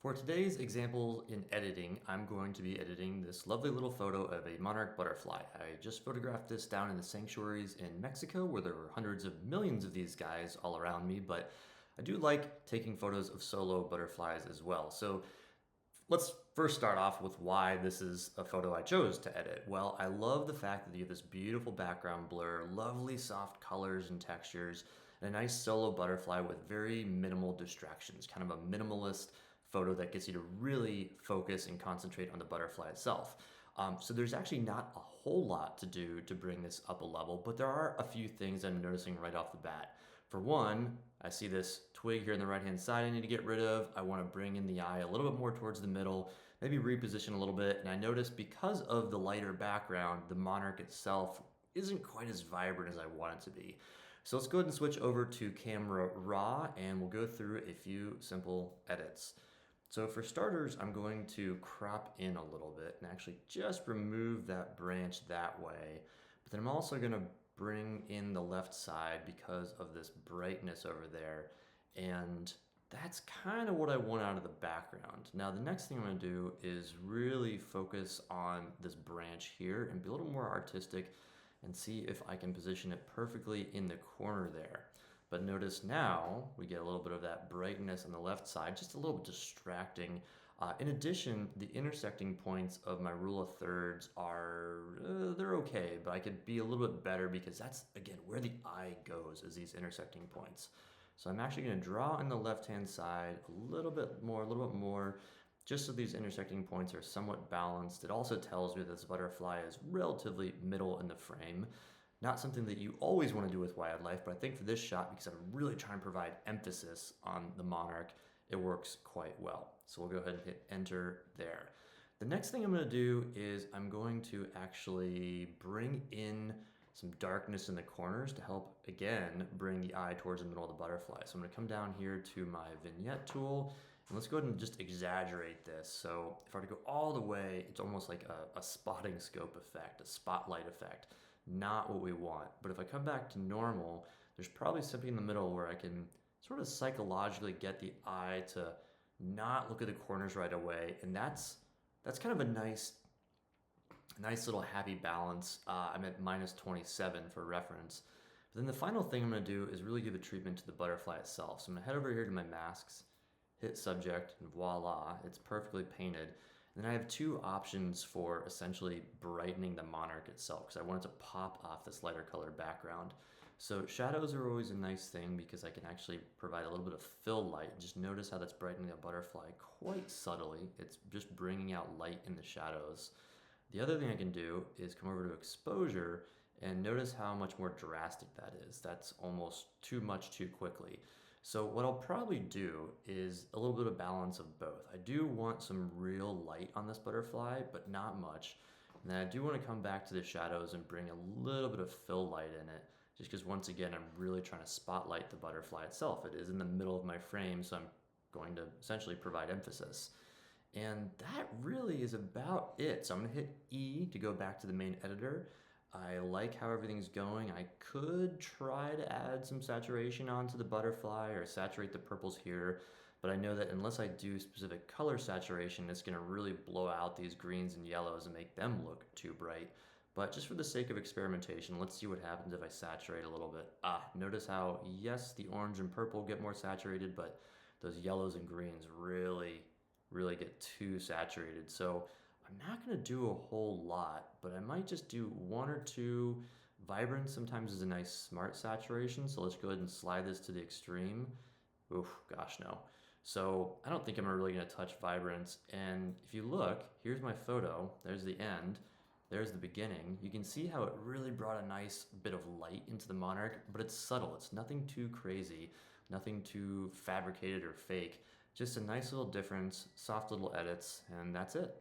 For today's example in editing, I'm going to be editing this lovely little photo of a monarch butterfly. I just photographed this down in the sanctuaries in Mexico where there were hundreds of millions of these guys all around me, but I do like taking photos of solo butterflies as well. So let's first start off with why this is a photo I chose to edit. Well, I love the fact that you have this beautiful background blur, lovely soft colors and textures, and a nice solo butterfly with very minimal distractions, kind of a minimalist photo that gets you to really focus and concentrate on the butterfly itself. So there's actually not a whole lot to do to bring this up a level, but there are a few things I'm noticing right off the bat. For one, I see this twig here on the right-hand side I need to get rid of. I want to bring in the eye a little bit more towards the middle, maybe reposition a little bit. And I notice because of the lighter background, the monarch itself isn't quite as vibrant as I want it to be. So let's go ahead and switch over to camera raw and we'll go through a few simple edits. So for starters, I'm going to crop in a little bit and actually just remove that branch that way. But then I'm also going to bring in the left side because of this brightness over there. And that's kind of what I want out of the background. Now, the next thing I'm going to do is really focus on this branch here and be a little more artistic and see if I can position it perfectly in the corner there. But notice now we get a little bit of that brightness on the left side, just a little bit distracting. In addition, the intersecting points of my rule of thirds are, they're okay, but I could be a little bit better because that's, again, where the eye goes is these intersecting points. So I'm actually gonna draw on the left-hand side a little bit more, just so these intersecting points are somewhat balanced. It also tells me that this butterfly is relatively middle in the frame. Not something that you always want to do with wildlife, but I think for this shot, because I'm really trying to provide emphasis on the monarch, it works quite well. So we'll go ahead and hit enter there. The next thing I'm going to do is I'm going to actually bring in some darkness in the corners to help, again, bring the eye towards the middle of the butterfly. So I'm going to come down here to my vignette tool, and let's go ahead and just exaggerate this. So if I were to go all the way, it's almost like a spotting scope effect, a spotlight effect. Not what we want. But if I come back to normal, there's probably something in the middle where I can sort of psychologically get the eye to not look at the corners right away. And that's kind of a nice little happy balance. I'm at minus 27 for reference. But then the final thing I'm going to do is really give a treatment to the butterfly itself. So I'm going to head over here to my masks, hit subject, and voila, it's perfectly painted. And then I have two options for essentially brightening the monarch itself because I want it to pop off this lighter colored background. So shadows are always a nice thing because I can actually provide a little bit of fill light. Just notice how that's brightening the butterfly quite subtly. It's just bringing out light in the shadows. The other thing I can do is come over to exposure and notice how much more drastic that is. That's almost too much too quickly. So what I'll probably do is a little bit of balance of both. I do want some real light on this butterfly, but not much. And then I do want to come back to the shadows and bring a little bit of fill light in it, just because once again, I'm really trying to spotlight the butterfly itself. It is in the middle of my frame, so I'm going to essentially provide emphasis. And that really is about it. So I'm gonna hit E to go back to the main editor. I like how everything's going. I could try to add some saturation onto the butterfly or saturate the purples here, but I know that unless I do specific color saturation, it's gonna really blow out these greens and yellows and make them look too bright. But just for the sake of experimentation, let's see what happens if I saturate a little bit. Notice how, yes, the orange and purple get more saturated, but those yellows and greens really get too saturated. So I'm not gonna do a whole lot, but I might just do one or two. Vibrant sometimes is a nice smart saturation, so let's go ahead and slide this to the extreme. Oof, gosh, no. So I don't think I'm really gonna touch vibrance. And if you look, here's my photo, there's the end, there's the beginning. You can see how it really brought a nice bit of light into the monarch, but it's subtle. It's nothing too crazy, nothing too fabricated or fake. Just a nice little difference, soft little edits, and that's it.